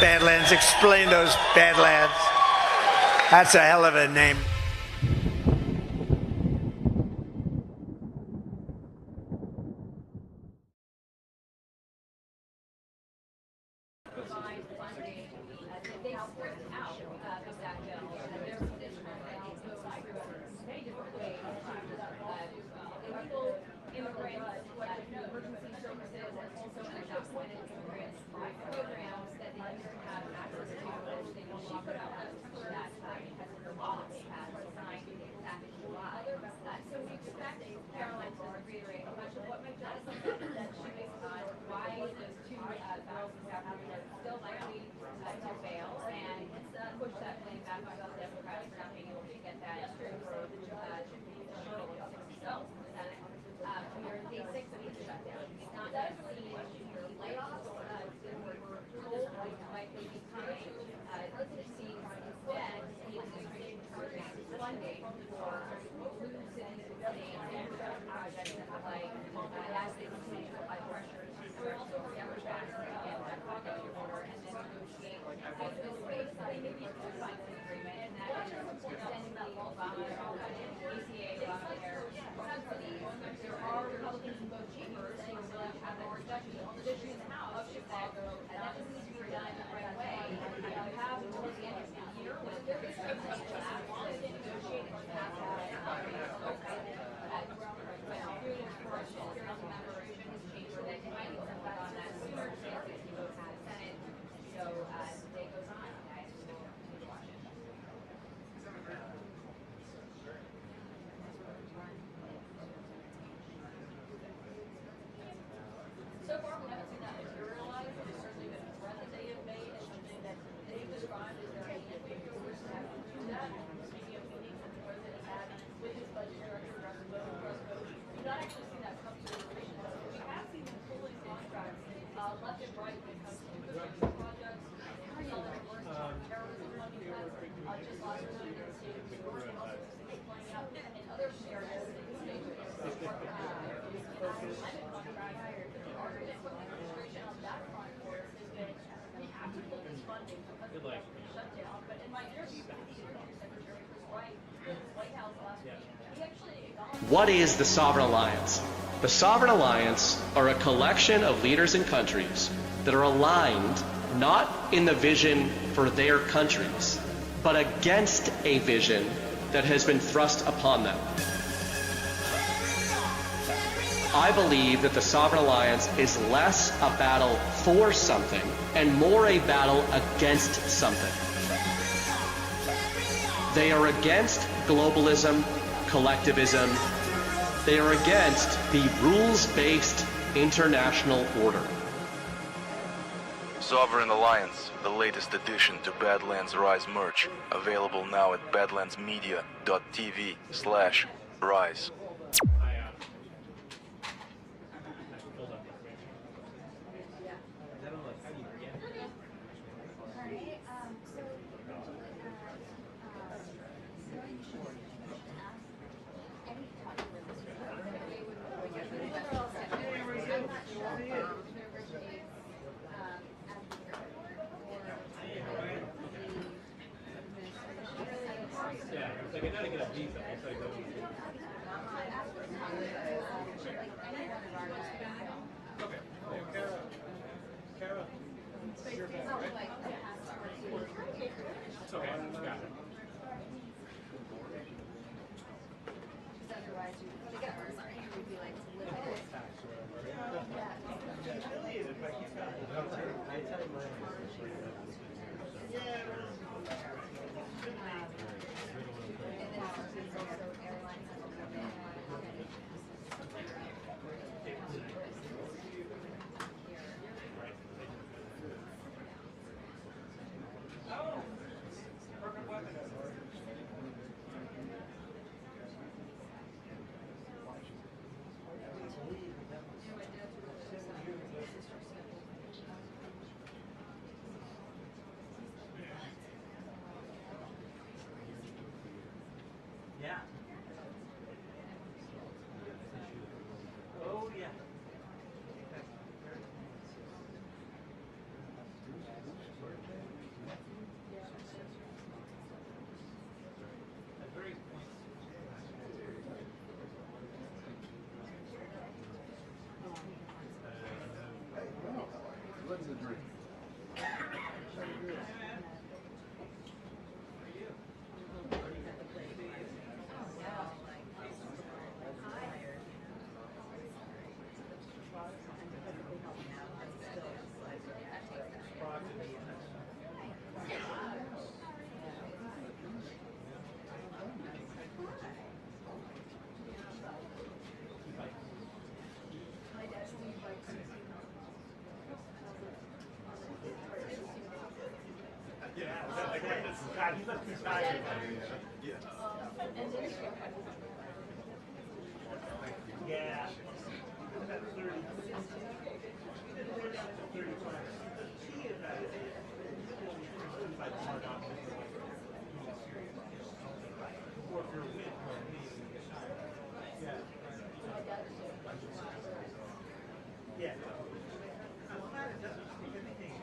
Badlands. Explain those Badlands. That's a hell of a name. What is the Sovereign Alliance? The Sovereign Alliance are a collection of leaders and countries that are aligned not in the vision for their countries, but against a vision that has been thrust upon them. I believe that the Sovereign Alliance is less a battle for something and more a battle against something. They are against globalism, collectivism. They are against the rules-based international order. Sovereign Alliance, the latest addition to Badlands Rise merch, available now at badlandsmedia.tv/rise. God, he must be tired. Yeah. About 30. We're down to 35. She is like hard on or if you're with yeah. Yeah. I'm glad it doesn't speak anything.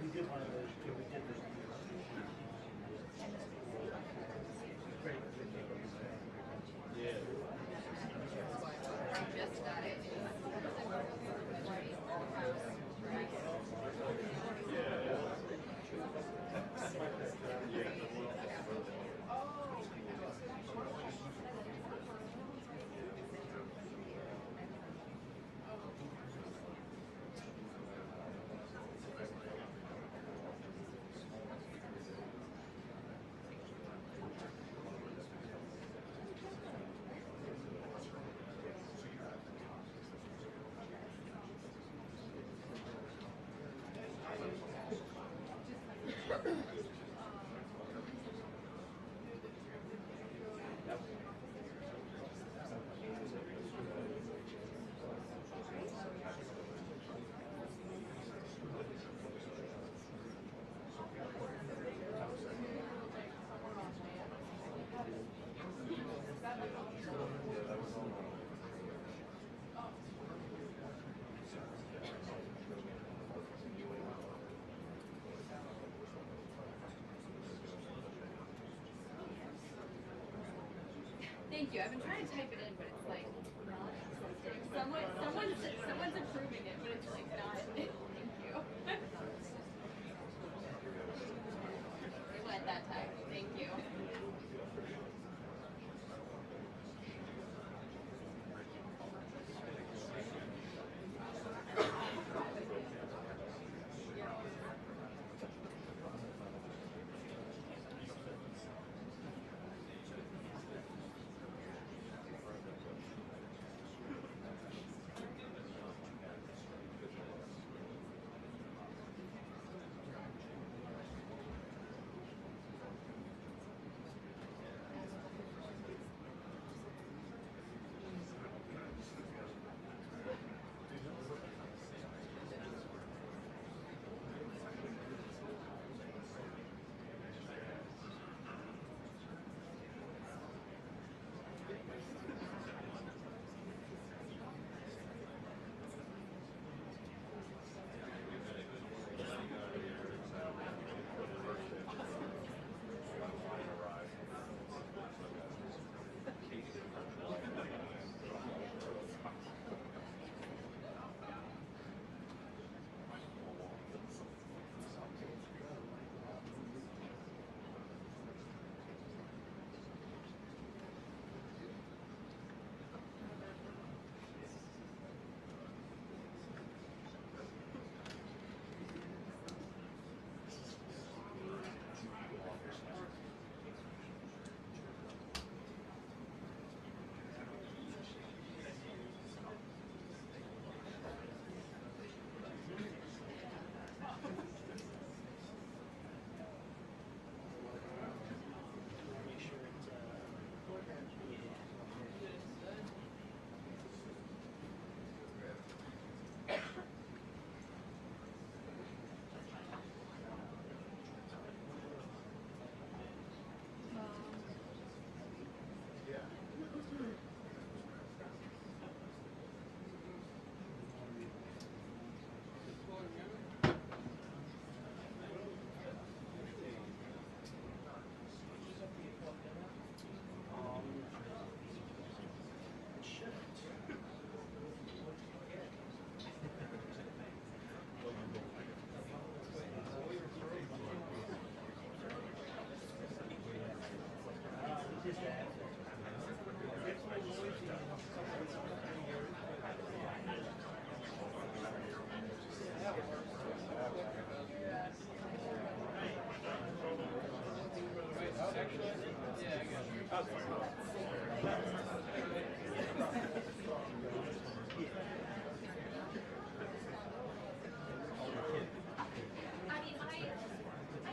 We did one of those too. We did this. Yeah. Just got it. Thank you. I've been trying to type it in, but it's like not. Someone's approving it, but it's like not. Thank you. We went that time. Thank you. I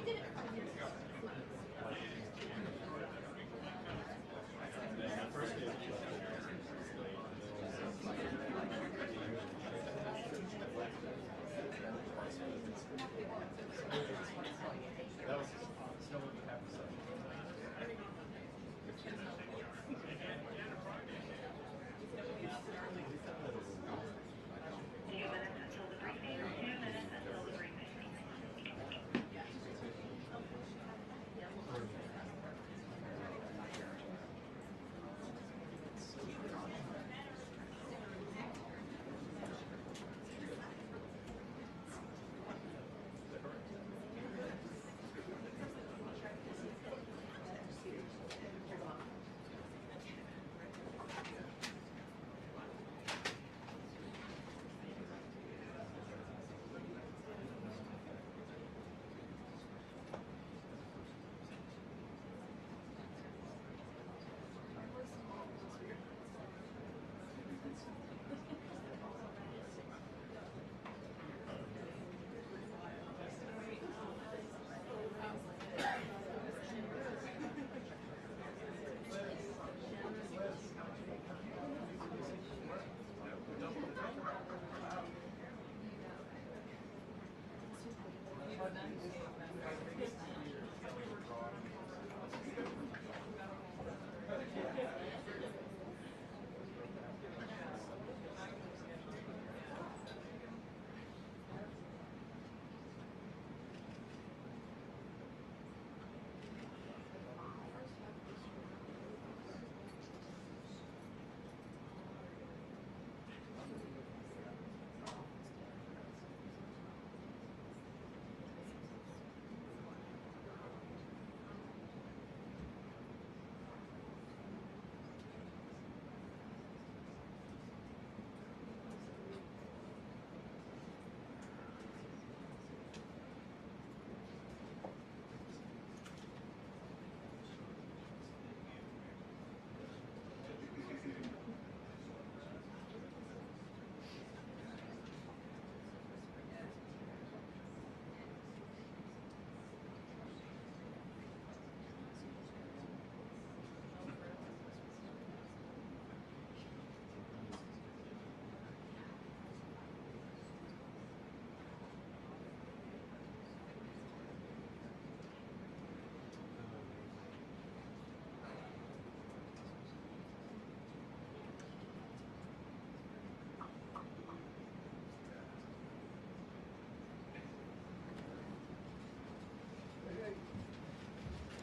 did it.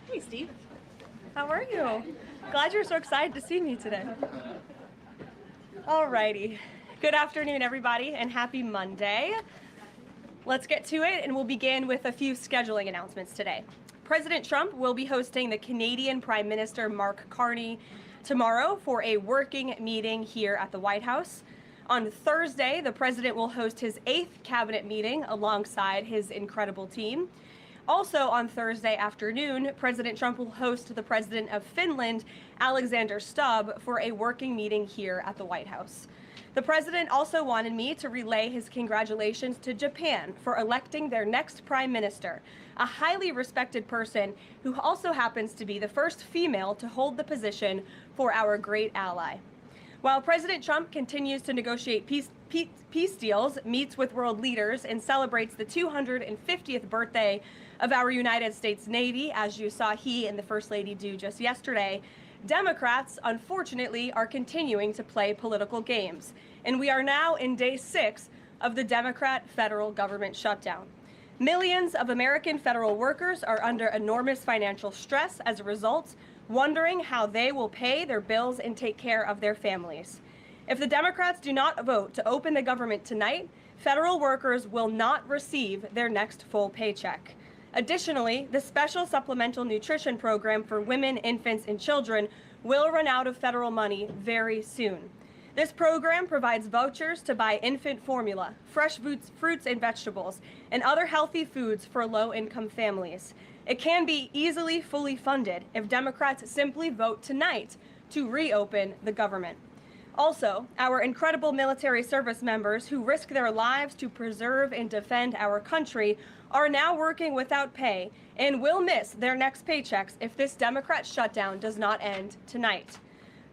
Hey, Steve. How are you? Glad you're so excited to see me today. Alrighty. Good afternoon, everybody, and happy Monday. Let's get to it, and we'll begin with a few scheduling announcements today. President Trump will be hosting the Canadian Prime Minister Mark Carney tomorrow for a working meeting here at the White House. On Thursday, the president will host his 8th cabinet meeting alongside his incredible team. Also on Thursday afternoon, President Trump will host the president of Finland, Alexander Stubb, for a working meeting here at the White House. The president also wanted me to relay his congratulations to Japan for electing their next prime minister, a highly respected person who also happens to be the first female to hold the position for our great ally. While President Trump continues to negotiate peace deals, meets with world leaders, and celebrates the 250th birthday of our United States Navy, as you saw he and the First Lady do just yesterday, Democrats, unfortunately, are continuing to play political games. And we are now in day 6 of the Democrat federal government shutdown. Millions of American federal workers are under enormous financial stress as a result, wondering how they will pay their bills and take care of their families. If the Democrats do not vote to open the government tonight, federal workers will not receive their next full paycheck. Additionally, the special supplemental nutrition program for women, infants, and children will run out of federal money very soon. This program provides vouchers to buy infant formula, fresh fruits and vegetables, and other healthy foods for low-income families. It can be easily fully funded if Democrats simply vote tonight to reopen the government. Also, our incredible military service members who risk their lives to preserve and defend our country are now working without pay and will miss their next paychecks if this Democrat shutdown does not end tonight.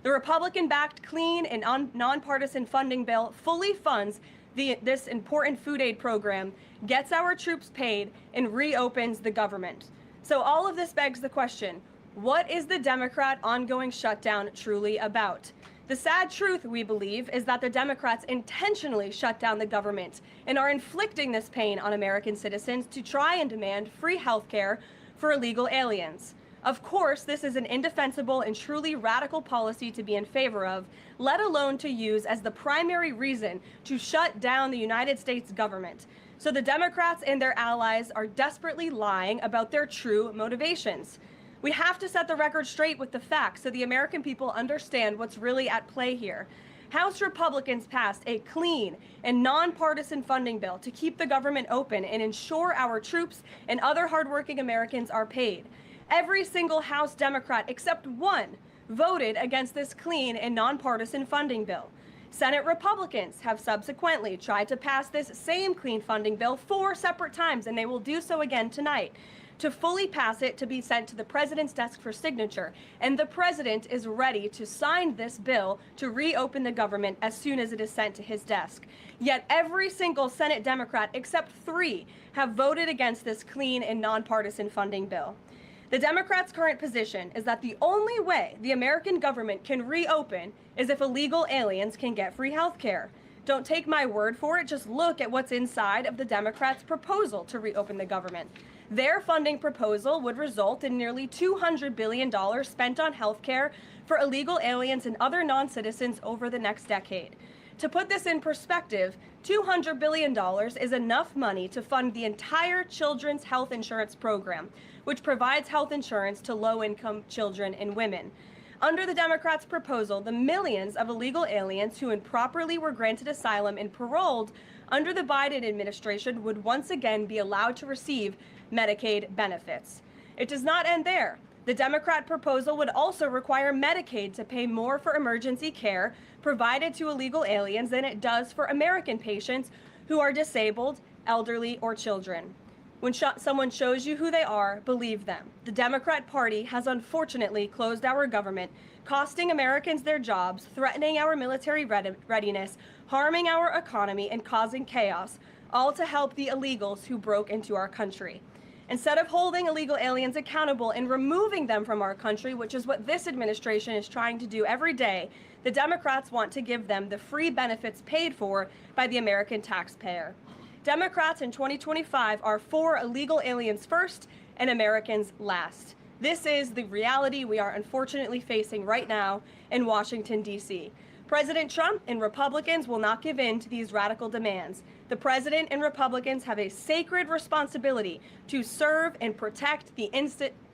The Republican-backed clean and nonpartisan funding bill fully funds this important food aid program, gets our troops paid, and reopens the government. So all of this begs the question, what is the Democrat ongoing shutdown truly about? The sad truth, we believe, is that the Democrats intentionally shut down the government and are inflicting this pain on American citizens to try and demand free health care for illegal aliens. Of course, this is an indefensible and truly radical policy to be in favor of, let alone to use as the primary reason to shut down the United States government. So the Democrats and their allies are desperately lying about their true motivations. We have to set the record straight with the facts so the American people understand what's really at play here. House Republicans passed a clean and nonpartisan funding bill to keep the government open and ensure our troops and other hardworking Americans are paid. Every single House Democrat except one voted against this clean and nonpartisan funding bill. Senate Republicans have subsequently tried to pass this same clean funding bill 4 separate times, and they will do so again tonight, to fully pass it to be sent to the president's desk for signature. And the president is ready to sign this bill to reopen the government as soon as it is sent to his desk. Yet every single Senate Democrat except 3 have voted against this clean and nonpartisan funding bill. The Democrats' current position is that the only way the American government can reopen is if illegal aliens can get free health care. Don't take my word for it, just look at what's inside of the Democrats' proposal to reopen the government. Their funding proposal would result in nearly $200 billion spent on health care for illegal aliens and other non-citizens over the next decade. To put this in perspective, $200 billion is enough money to fund the entire children's health insurance program, which provides health insurance to low-income children and women. Under the Democrats' proposal, the millions of illegal aliens who improperly were granted asylum and paroled under the Biden administration would once again be allowed to receive Medicaid benefits. It does not end there. The Democrat proposal would also require Medicaid to pay more for emergency care provided to illegal aliens than it does for American patients who are disabled, elderly, or children. When someone shows you who they are, believe them. The Democrat Party has unfortunately closed our government, costing Americans their jobs, threatening our military readiness, harming our economy, and causing chaos, all to help the illegals who broke into our country. Instead of holding illegal aliens accountable and removing them from our country, which is what this administration is trying to do every day, the Democrats want to give them the free benefits paid for by the American taxpayer. Democrats in 2025 are for illegal aliens first and Americans last. This is the reality we are unfortunately facing right now in Washington, D.C. President Trump and Republicans will not give in to these radical demands. The president and Republicans have a sacred responsibility to serve and protect the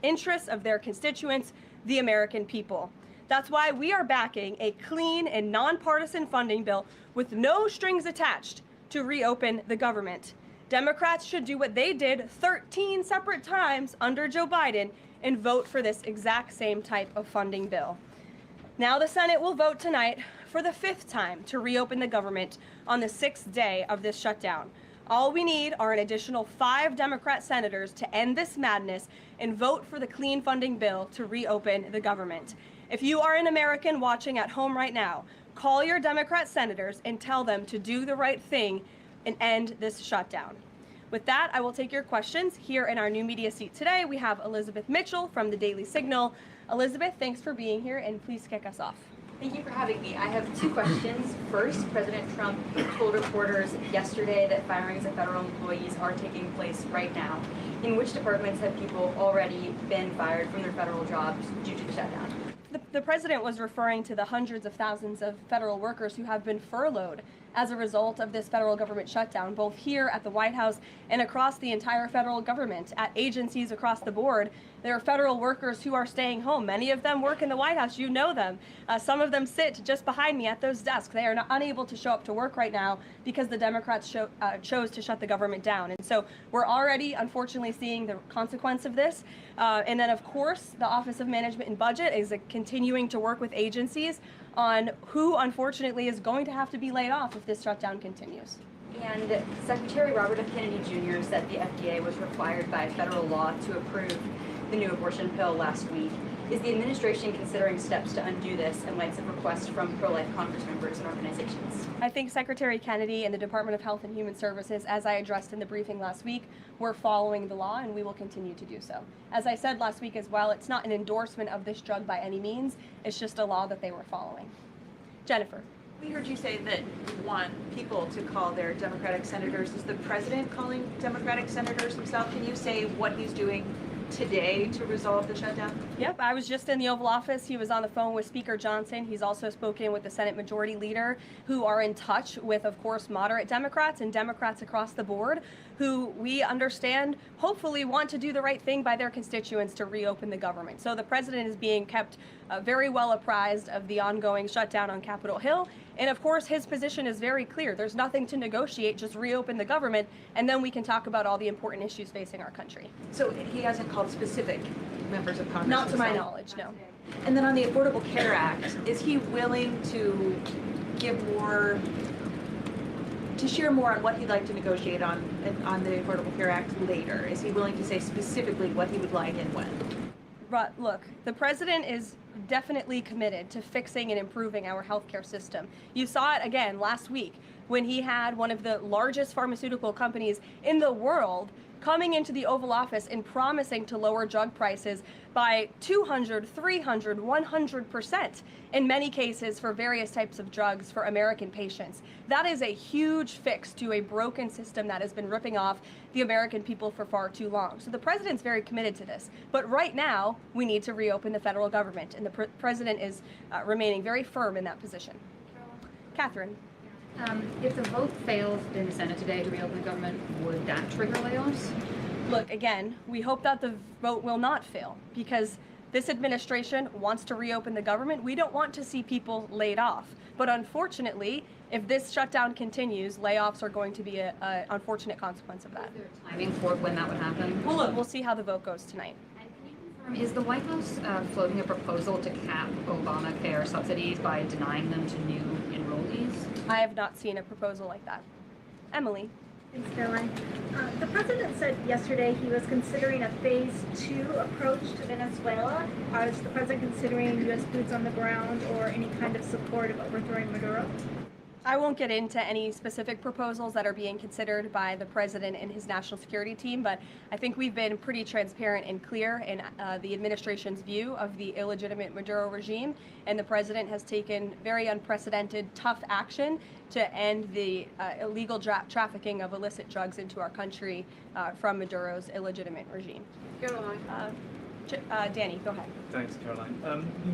interests of their constituents, the American people. That's why we are backing a clean and nonpartisan funding bill with no strings attached to reopen the government. Democrats should do what they did 13 separate times under Joe Biden and vote for this exact same type of funding bill. Now the Senate will vote tonight for the 5th time to reopen the government on the 6th day of this shutdown. All we need are an additional 5 Democrat senators to end this madness and vote for the clean funding bill to reopen the government. If you are an American watching at home right now, call your Democrat senators and tell them to do the right thing and end this shutdown. With that, I will take your questions. Here in our new media seat today, we have Elizabeth Mitchell from the Daily Signal. Elizabeth, thanks for being here, and please kick us off. Thank you for having me. I have 2 questions. First, President Trump told reporters yesterday that firings of federal employees are taking place right now. In which departments have people already been fired from their federal jobs due to the shutdown? The president was referring to the hundreds of thousands of federal workers who have been furloughed as a result of this federal government shutdown, both here at the White House and across the entire federal government, at agencies across the board. There are federal workers who are staying home. Many of them work in the White House. You know them. Some of them sit just behind me at those desks. They are unable to show up to work right now because the Democrats chose to shut the government down. And so we're already, unfortunately, seeing the consequence of this. And then, of course, the Office of Management and Budget is continuing to work with agencies on who, unfortunately, is going to have to be laid off if this shutdown continues. And Secretary Robert F. Kennedy Jr. said the FDA was required by federal law to approve the new abortion pill last week. Is the administration considering steps to undo this in light of requests from pro-life Congress members and organizations? I think Secretary Kennedy and the Department of Health and Human Services, as I addressed in the briefing last week, were following the law, and we will continue to do so. As I said last week as well, it's not an endorsement of this drug by any means. It's just a law that they were following. Jennifer. We heard you say that you want people to call their Democratic senators. Is the president calling Democratic senators himself? Can you say what he's doing today to resolve the shutdown? Yep, I was just in the Oval Office. He was on the phone with Speaker Johnson. He's also spoken with the Senate Majority Leader, who are in touch with, of course, moderate Democrats and Democrats across the board, who we understand hopefully want to do the right thing by their constituents to reopen the government. So the president is being kept very well apprised of the ongoing shutdown on Capitol Hill. And of course, his position is very clear. There's nothing to negotiate, just reopen the government, and then we can talk about all the important issues facing our country. So he hasn't called specific members of Congress? Not to my himself? knowledge, no. And then on the Affordable Care Act, is he willing to give more, to share more on what he'd like to negotiate on the Affordable Care Act later? Is he willing to say specifically what he would like and when? But look, the president is definitely committed to fixing and improving our healthcare system. You saw it again last week when he had one of the largest pharmaceutical companies in the world coming into the Oval Office and promising to lower drug prices by 200, 300, 100% in many cases for various types of drugs for American patients. That is a huge fix to a broken system that has been ripping off the American people for far too long. So the president's very committed to this. But right now, we need to reopen the federal government, and the president is remaining very firm in that position. Catherine. If the vote fails in the Senate today to reopen the government, would that trigger layoffs? Look, again, we hope that the vote will not fail because this administration wants to reopen the government. We don't want to see people laid off. But unfortunately, if this shutdown continues, layoffs are going to be an unfortunate consequence of that. Is there a timing for when that would happen? Well, look, we'll see how the vote goes tonight. And can you confirm, is the White House floating a proposal to cap Obamacare subsidies by denying them to new enrollees? I have not seen a proposal like that. Emily. Thanks, Karoline. The president said yesterday he was considering a phase 2 approach to Venezuela. Is the president considering U.S. boots on the ground or any kind of support of overthrowing Maduro? I won't get into any specific proposals that are being considered by the president and his national security team, but I think we've been pretty transparent and clear in the administration's view of the illegitimate Maduro regime, and the president has taken very unprecedented, tough action to end the illegal trafficking of illicit drugs into our country from Maduro's illegitimate regime. Danny, go ahead. Thanks, Caroline.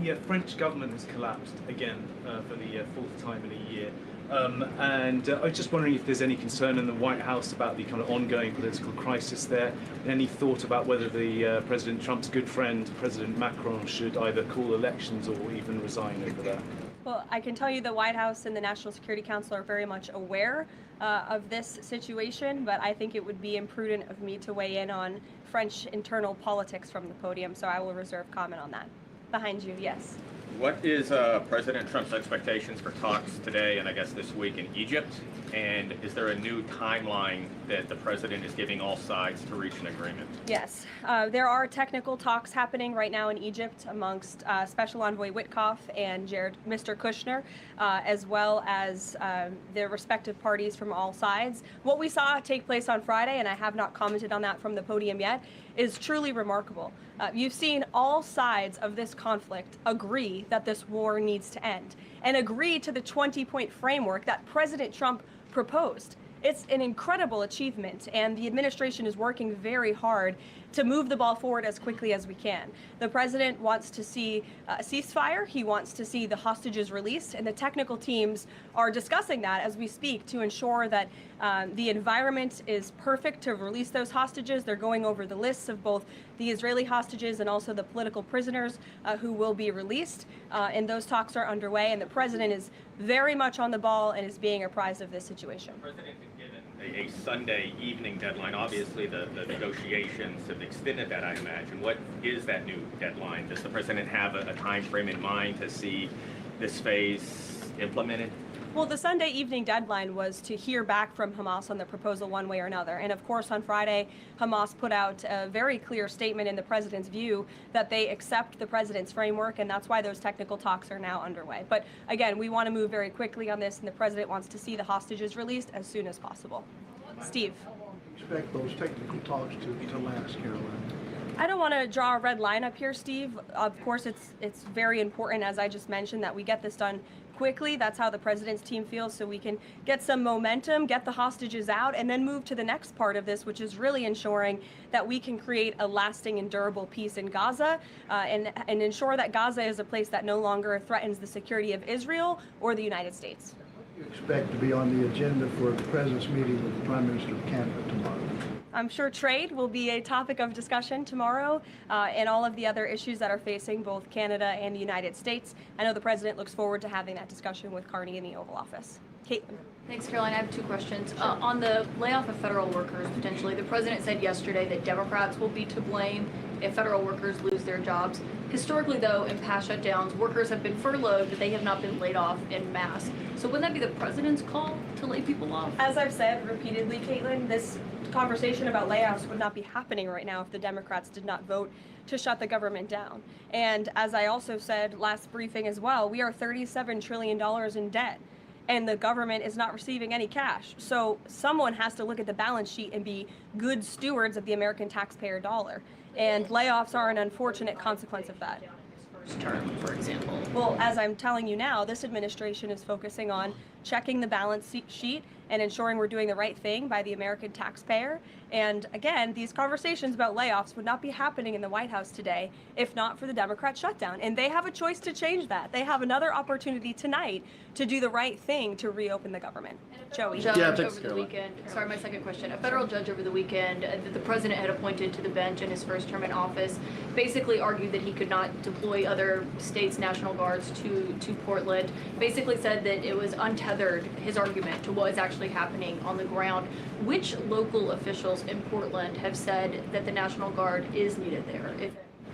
The French government has collapsed again for the fourth time in a year. And I was just wondering if there's any concern in the White House about the kind of ongoing political crisis there, and any thought about whether the President Trump's good friend, President Macron, should either call elections or even resign over that. Well, I can tell you the White House and the National Security Council are very much aware of this situation, but I think it would be imprudent of me to weigh in on French internal politics from the podium, so I will reserve comment on that. Behind you, yes. What is President Trump's expectations for talks today and I guess this week in Egypt? And is there a new timeline that the president is giving all sides to reach an agreement? Yes, there are technical talks happening right now in Egypt amongst Special Envoy Witkoff and Mr. Kushner, as well as the respective parties from all sides. What we saw take place on Friday, and I have not commented on that from the podium yet, is truly remarkable. You've seen all sides of this conflict agree that this war needs to end and agree to the 20-point framework that President Trump proposed. It's an incredible achievement, and the administration is working very hard to move the ball forward as quickly as we can. The president wants to see a ceasefire. He wants to see the hostages released, and the technical teams are discussing that as we speak to ensure that the environment is perfect to release those hostages. They're going over the lists of both the Israeli hostages and also the political prisoners who will be released, and those talks are underway, and the president is very much on the ball and is being apprised of this situation. The president has given a Sunday evening deadline. Obviously, the negotiations have extended that, I imagine. What is that new deadline? Does the president have a time frame in mind to see this phase implemented? Well, the Sunday evening deadline was to hear back from Hamas on the proposal one way or another. And of course, on Friday, Hamas put out a very clear statement in the president's view that they accept the president's framework, and that's why those technical talks are now underway. But again, we want to move very quickly on this, and the president wants to see the hostages released as soon as possible. Steve. How long do you expect those technical talks to last, Karoline? I don't want to draw a red line up here, Steve. Of course, it's very important, as I just mentioned, that we get this done quickly. That's how the president's team feels, so we can get some momentum, get the hostages out, and then move to the next part of this, which is really ensuring that we can create a lasting and durable peace in Gaza, and ensure that Gaza is a place that no longer threatens the security of Israel or the United States. What do you expect to be on the agenda for the president's meeting with the Prime Minister of Canada tomorrow? I'm sure trade will be a topic of discussion tomorrow, and all of the other issues that are facing both Canada and the United States. I know the president looks forward to having that discussion with Carney in the Oval Office. Caitlin. Thanks, Karoline. I have two questions. On the layoff of federal workers, potentially, the president said yesterday that Democrats will be to blame if federal workers lose their jobs. Historically, though, in past shutdowns, workers have been furloughed, but they have not been laid off en masse. So wouldn't that be the president's call to lay people off? As I've said repeatedly, Caitlin, this conversation about layoffs would not be happening right now if the Democrats did not vote to shut the government down. And as I also said last briefing as well, we are $37 trillion in debt, and the government is not receiving any cash. So someone has to look at the balance sheet and be good stewards of the American taxpayer dollar. And layoffs are an unfortunate consequence of that. Term, for example. Well, as I'm telling you now, this administration is focusing on checking the balance sheet and ensuring we're doing the right thing by the American taxpayer. And again, these conversations about layoffs would not be happening in the White House today if not for the Democrat shutdown. And they have a choice to change that. They have another opportunity tonight to do the right thing to reopen the government. Joey. Judge over the weekend. Sorry, my second question. A federal judge over the weekend that the president had appointed to the bench in his first term in office basically argued that he could not deploy other states' National Guards to Portland. Basically said that it was untethered, his argument, to what is actually happening on the ground. Which local officials in Portland have said that the National Guard is needed there?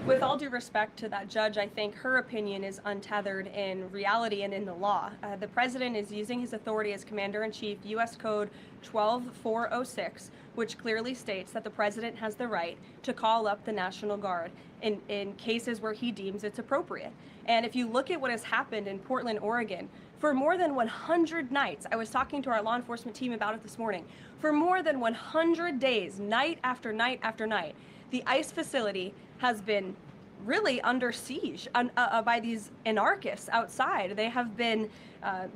With all due respect to that judge, I think her opinion is untethered in reality and in the law. The president is using his authority as Commander-in-Chief, U.S. Code 12406, which clearly states that the president has the right to call up the National Guard in cases where he deems it's appropriate. And if you look at what has happened in Portland, Oregon, for more than 100 nights, I was talking to our law enforcement team about it this morning, for more than 100 days, night after night after night, the ICE facility has been really under siege by these anarchists outside. They have been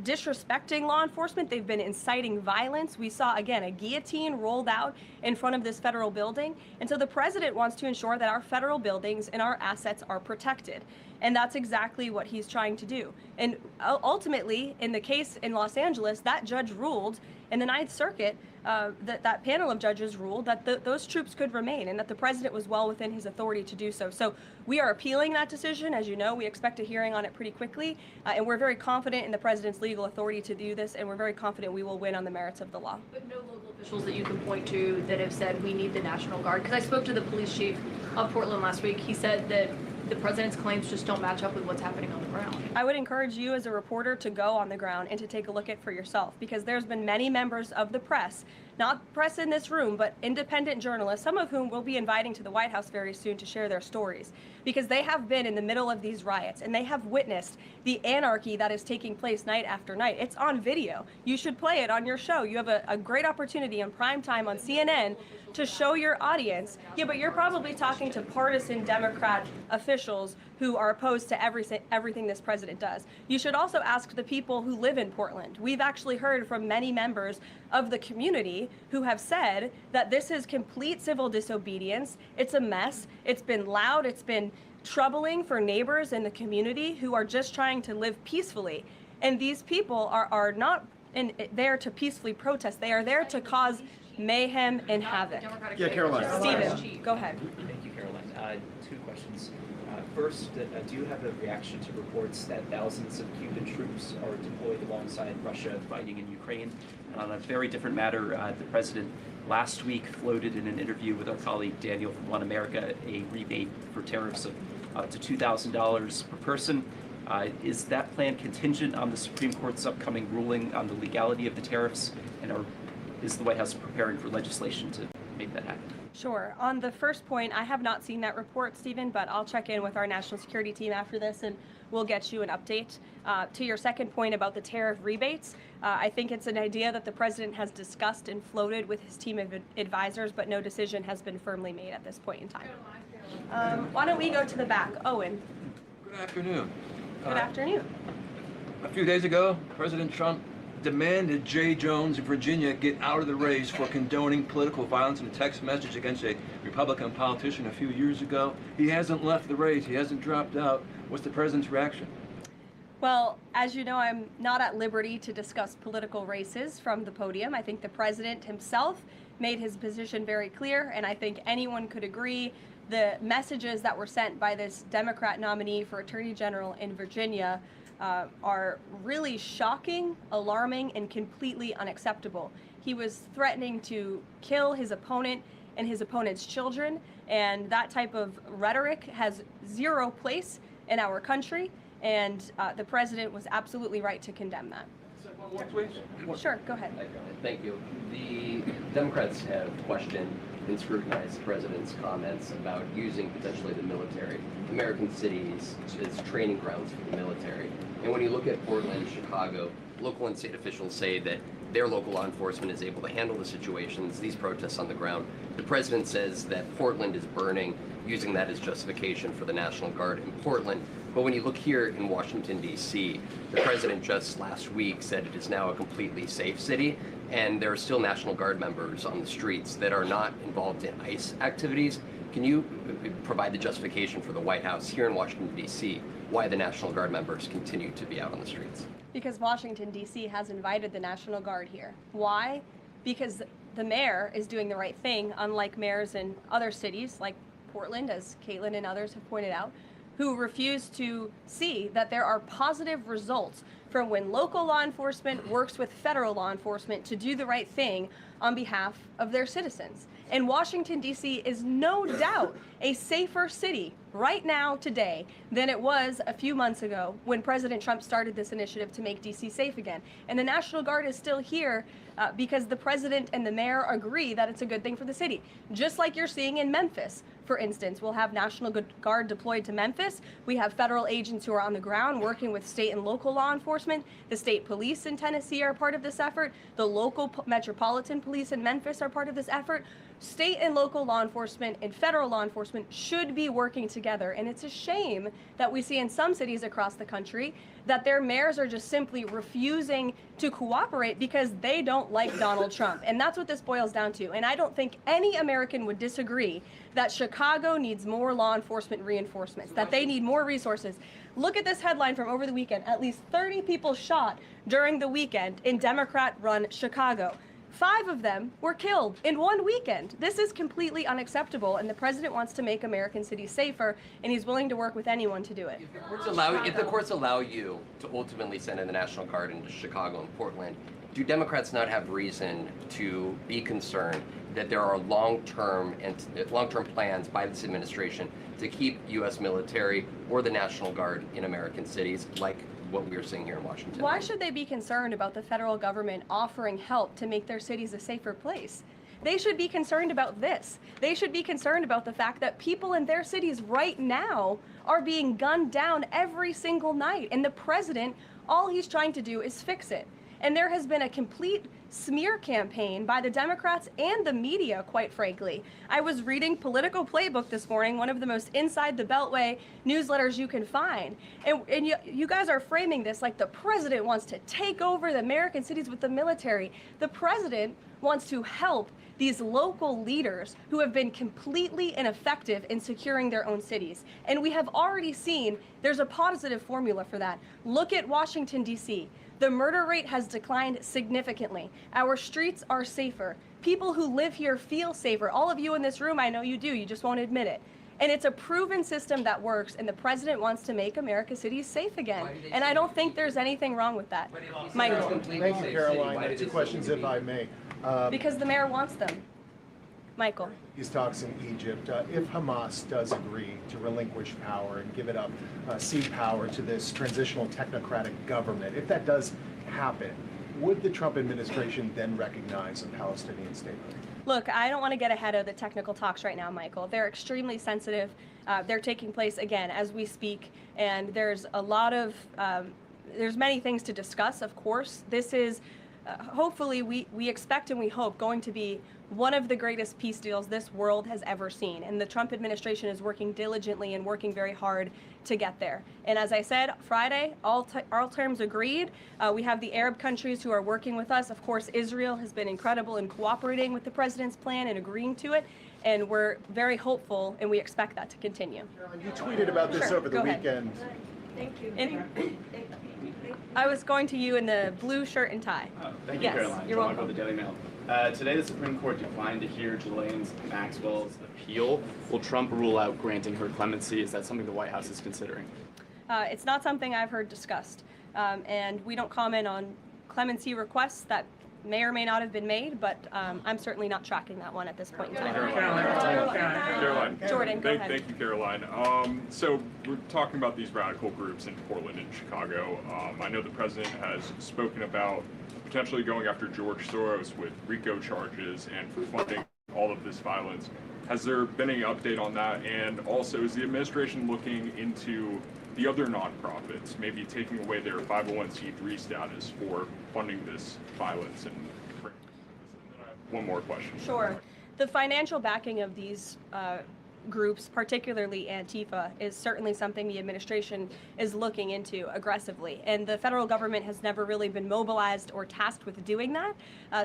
disrespecting law enforcement. They've been inciting violence. We saw, again, a guillotine rolled out in front of this federal building. And so the president wants to ensure that our federal buildings and our assets are protected. And that's exactly what he's trying to do. And ultimately, in the case in Los Angeles, that judge ruled in the Ninth Circuit, that panel of judges ruled that those troops could remain and that the president was well within his authority to do so. So we are appealing that decision. As you know, we expect a hearing on it pretty quickly, and we're very confident in the president's legal authority to do this, and we're very confident we will win on the merits of the law. But no local officials that you can point to that have said we need the National Guard? Because I spoke to the police chief of Portland last week. He said that the president's claims just don't match up with what's happening on the ground. I would encourage you as a reporter to go on the ground and to take a look at it for yourself, because there's been many members of the press, not press in this room, but independent journalists, some of whom we'll be inviting to the White House very soon to share their stories, because they have been in the middle of these riots and they have witnessed the anarchy that is taking place night after night. It's on video. You should play it on your show. You have a great opportunity in prime time on CNN to show your audience. Yeah, but you're probably talking to partisan Democrat officials who are opposed to everything this president does. You should also ask the people who live in Portland. We've actually heard from many members of the community who have said that this is complete civil disobedience. It's a mess. It's been loud. It's been troubling for neighbors in the community who are just trying to live peacefully. And these people are not there to peacefully protest. They are there to cause mayhem and havoc. Yeah, Karoline. Stephen, go ahead. Thank you, Karoline. Two questions. First, do you have a reaction to reports that thousands of Cuban troops are deployed alongside Russia fighting in Ukraine? And on a very different matter, the president last week floated in an interview with our colleague Daniel from One America a rebate for tariffs of up to $2,000 per person. Is that plan contingent on the Supreme Court's upcoming ruling on the legality of the tariffs? And is the White House preparing for legislation to make that happen? Sure. On the first point, I have not seen that report, Stephen, but I'll check in with our national security team after this and we'll get you an update. To your second point about the tariff rebates, I think it's an idea that the president has discussed and floated with his team of advisors, but no decision has been firmly made at this point in time. Why don't we go to the back? Owen. Good afternoon. Good afternoon. A few days ago, President Trump demanded Jay Jones of Virginia get out of the race for condoning political violence in a text message against a Republican politician a few years ago. He hasn't left the race. He hasn't dropped out. What's the president's reaction? Well, as you know, I'm not at liberty to discuss political races from the podium. I think the president himself made his position very clear, and I think anyone could agree the messages that were sent by this Democrat nominee for Attorney General in Virginia are really shocking, alarming, and completely unacceptable. He was threatening to kill his opponent and his opponent's children, and that type of rhetoric has zero place in our country, and the president was absolutely right to condemn that. Sure, go ahead. Thank you. The Democrats have questioned and scrutinized the president's comments about using potentially the military, American cities, as training grounds for the military. And when you look at Portland, Chicago, local and state officials say that their local law enforcement is able to handle the situations, these protests on the ground. The president says that Portland is burning, using that as justification for the National Guard in Portland. But when you look here in Washington, D.C., the president just last week said it is now a completely safe city, and there are still National Guard members on the streets that are not involved in ICE activities. Can you provide the justification for the White House here in Washington, D.C., why the National Guard members continue to be out on the streets? Because Washington, D.C. has invited the National Guard here. Why? Because the mayor is doing the right thing, unlike mayors in other cities like Portland, as Caitlin and others have pointed out, who refuse to see that there are positive results from when local law enforcement works with federal law enforcement to do the right thing on behalf of their citizens. And Washington, D.C. is no doubt a safer city right now, today, than it was a few months ago when President Trump started this initiative to make D.C. safe again. And the National Guard is still here because the president and the mayor agree that it's a good thing for the city. Just like you're seeing in Memphis, for instance. We'll have National Guard deployed to Memphis. We have federal agents who are on the ground working with state and local law enforcement. The state police in Tennessee are part of this effort. The local metropolitan police in Memphis are part of this effort. State and local law enforcement and federal law enforcement should be working together. And it's a shame that we see in some cities across the country that their mayors are just simply refusing to cooperate because they don't like Donald Trump. And that's what this boils down to. And I don't think any American would disagree that Chicago needs more law enforcement reinforcements, that they need more resources. Look at this headline from over the weekend. At least 30 people shot during the weekend in Democrat-run Chicago. 5 of them were killed in one weekend. This is completely unacceptable, and the president wants to make American cities safer, and he's willing to work with anyone to do it. If the courts allow you to ultimately send in the National Guard into Chicago and Portland, do Democrats not have reason to be concerned that there are long-term plans by this administration to keep U.S. military or the National Guard in American cities, like what we are seeing here in Washington? Why should they be concerned about the federal government offering help to make their cities a safer place? They should be concerned about this. They should be concerned about the fact that people in their cities right now are being gunned down every single night. And the president, all he's trying to do is fix it. And there has been a complete smear campaign by the Democrats and the media, quite frankly. I was reading Political Playbook this morning, one of the most inside the Beltway newsletters you can find. And you guys are framing this like the president wants to take over the American cities with the military. The president wants to help these local leaders who have been completely ineffective in securing their own cities. And we have already seen there's a positive formula for that. Look at Washington, D.C. The murder rate has declined significantly. Our streets are safer. People who live here feel safer. All of you in this room, I know you do, you just won't admit it. And it's a proven system that works, and the president wants to make America's cities safe again. And I don't think there's anything wrong with that. Michael. Thank you, Karoline. Two questions, if I may. Because the mayor wants them. Michael. These talks in Egypt, if Hamas does agree to relinquish power and give it up, cede power to this transitional technocratic government, if that does happen, would the Trump administration then recognize a Palestinian state? Look, I don't want to get ahead of the technical talks right now, Michael. They're extremely sensitive. They're taking place, again, as we speak, and there's a lot of, there's many things to discuss, of course. This is hopefully, we expect and we hope going to be one of the greatest peace deals this world has ever seen. And the Trump administration is working diligently and working very hard to get there. And as I said, Friday, all terms agreed. We have the Arab countries who are working with us. Of course, Israel has been incredible in cooperating with the president's plan and agreeing to it. And we're very hopeful, and we expect that to continue. You tweeted about this over the weekend. Thank you. I was going to you in the blue shirt and tie. Thank you, yes, Karoline. You're welcome. The Daily Mail. Today, the Supreme Court declined to hear Ghislaine Maxwell's appeal. Will Trump rule out granting her clemency? Is that something the White House is considering? It's not something I've heard discussed, and we don't comment on clemency requests that may or may not have been made, but I'm certainly not tracking that one at this point in time. Caroline. Jordan, go ahead. Thank you, Caroline. So we're talking about these radical groups in Portland and Chicago. I know the president has spoken about potentially going after George Soros with RICO charges and for funding all of this violence. Has there been any update on that? And also, is the administration looking into the other nonprofits, maybe taking away their 501c3 status for funding this violence? And then I have one more question. Sure. The financial backing of these groups, particularly Antifa, is certainly something the administration is looking into aggressively. And the federal government has never really been mobilized or tasked with doing that.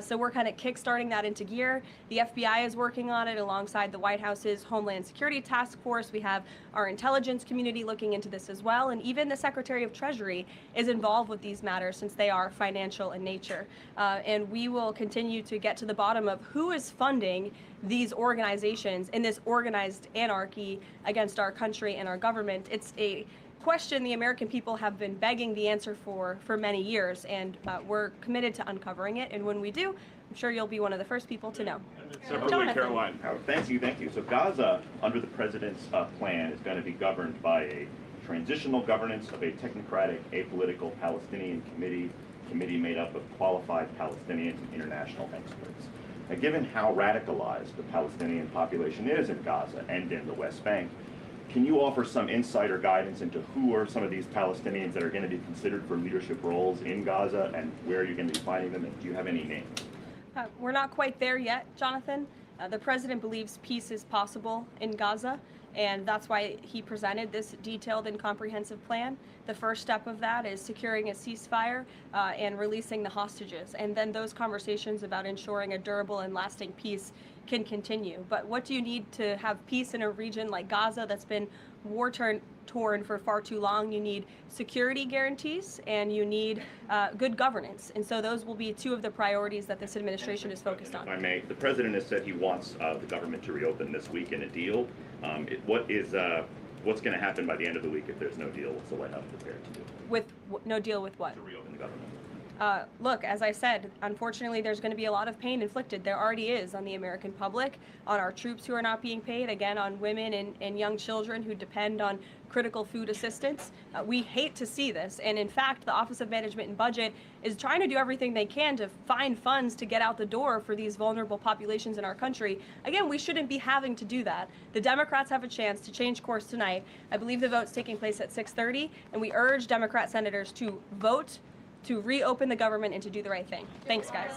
So we're kind of kickstarting that into gear. The FBI is working on it alongside the White House's Homeland Security Task Force. We have our intelligence community looking into this as well. And even the Secretary of Treasury is involved with these matters since they are financial in nature. And we will continue to get to the bottom of who is funding these organizations in this organized anarchy against our country and our government. It's a question the American people have been begging the answer for many years, and we're committed to uncovering it. And when we do, I'm sure you'll be one of the first people to know. Separately, Caroline. Thank you. So Gaza, under the president's plan, is going to be governed by a transitional governance of a technocratic, apolitical Palestinian committee made up of qualified Palestinians and international experts. Now, given how radicalized the Palestinian population is in Gaza and in the West Bank, can you offer some insight or guidance into who are some of these Palestinians that are going to be considered for leadership roles in Gaza, and where are you going to be finding them, and do you have any names? We're not quite there yet, Jonathan. The president believes peace is possible in Gaza, and that's why he presented this detailed and comprehensive plan. The first step of that is securing a ceasefire and releasing the hostages. And then those conversations about ensuring a durable and lasting peace can continue. But what do you need to have peace in a region like Gaza that's been war-torn for far too long? You need security guarantees and you need good governance. And so those will be two of the priorities that this administration is focused on. If I may, the president has said he wants the government to reopen this week in a deal. What's going to happen by the end of the week if there's no deal? What's the White House prepared to do? With no deal with what? To reopen the government. Look, as I said, unfortunately, there's going to be a lot of pain inflicted. There already is on the American public, on our troops who are not being paid, again, on women and young children who depend on critical food assistance. We hate to see this. And in fact, the Office of Management and Budget is trying to do everything they can to find funds to get out the door for these vulnerable populations in our country. Again, we shouldn't be having to do that. The Democrats have a chance to change course tonight. I believe the vote's taking place at 6:30, and we urge Democrat senators to vote to reopen the government and to do the right thing. Thanks, guys.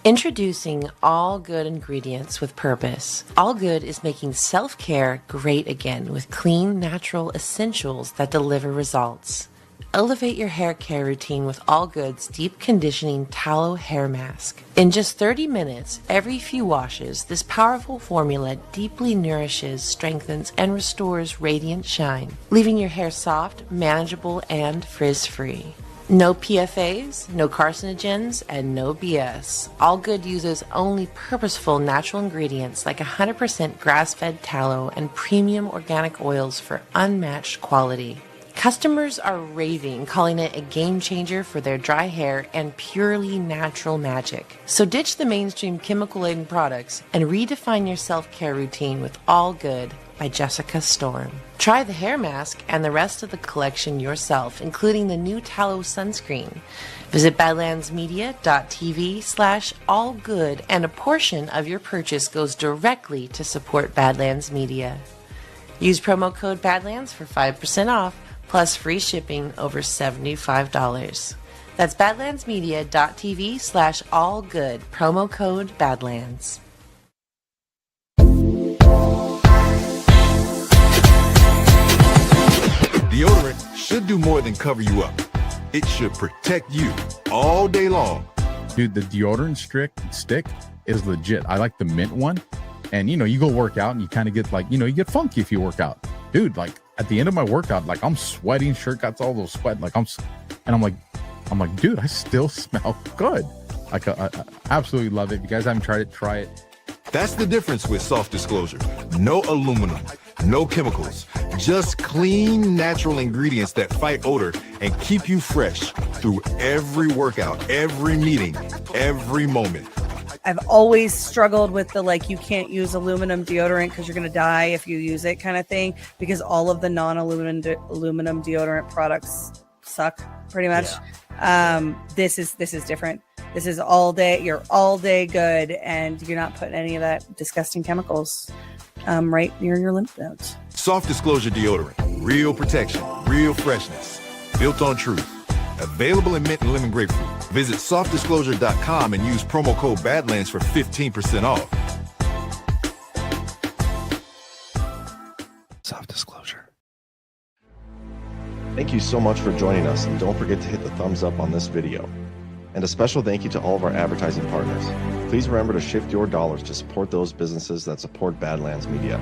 Introducing All Good Ingredients with Purpose. All Good is making self-care great again with clean, natural essentials that deliver results. Elevate your hair care routine with All Good's Deep Conditioning Tallow Hair Mask. In just 30 minutes, every few washes, this powerful formula deeply nourishes, strengthens, and restores radiant shine, leaving your hair soft, manageable, and frizz-free. No PFAs, no carcinogens, and no BS. All Good uses only purposeful natural ingredients like 100% grass-fed tallow and premium organic oils for unmatched quality. Customers are raving, calling it a game changer for their dry hair and purely natural magic. So ditch the mainstream chemical-laden products and redefine your self-care routine with All Good by Jessica Storm. Try the hair mask and the rest of the collection yourself, including the new tallow sunscreen. Visit badlandsmedia.tv/allgood, and a portion of your purchase goes directly to support Badlands Media. Use promo code Badlands for 5% off, plus free shipping over $75. That's badlandsmedia.tv/allgood, promo code Badlands. Deodorant should do more than cover you up. It should protect you all day long. Dude, the deodorant stick is legit. I like the mint one. And, you go work out and you kind of get like, you get funky if you work out. Dude, like at the end of my workout, like I'm sweating, shirt got all those sweat. Like I'm like, dude, I still smell good. Like I absolutely love it. If you guys haven't tried it, try it. That's the difference with Soft Disclosure. No aluminum, no chemicals, just clean, natural ingredients that fight odor and keep you fresh through every workout, every meeting, every moment. I've always struggled with the you can't use aluminum deodorant because you're going to die if you use it kind of thing, because all of the non-aluminum deodorant products suck pretty much. Yeah. This is different. This is all day. You're all day good, and you're not putting any of that disgusting chemicals right near your lymph nodes. Soft Disclosure deodorant, real protection, real freshness, built on truth. Available in mint and lemon grapefruit. Visit softdisclosure.com and use promo code Badlands for 15% off. Soft Disclosure. Thank you so much for joining us, and don't forget to hit the thumbs up on this video. And a special thank you to all of our advertising partners. Please remember to shift your dollars to support those businesses that support Badlands Media.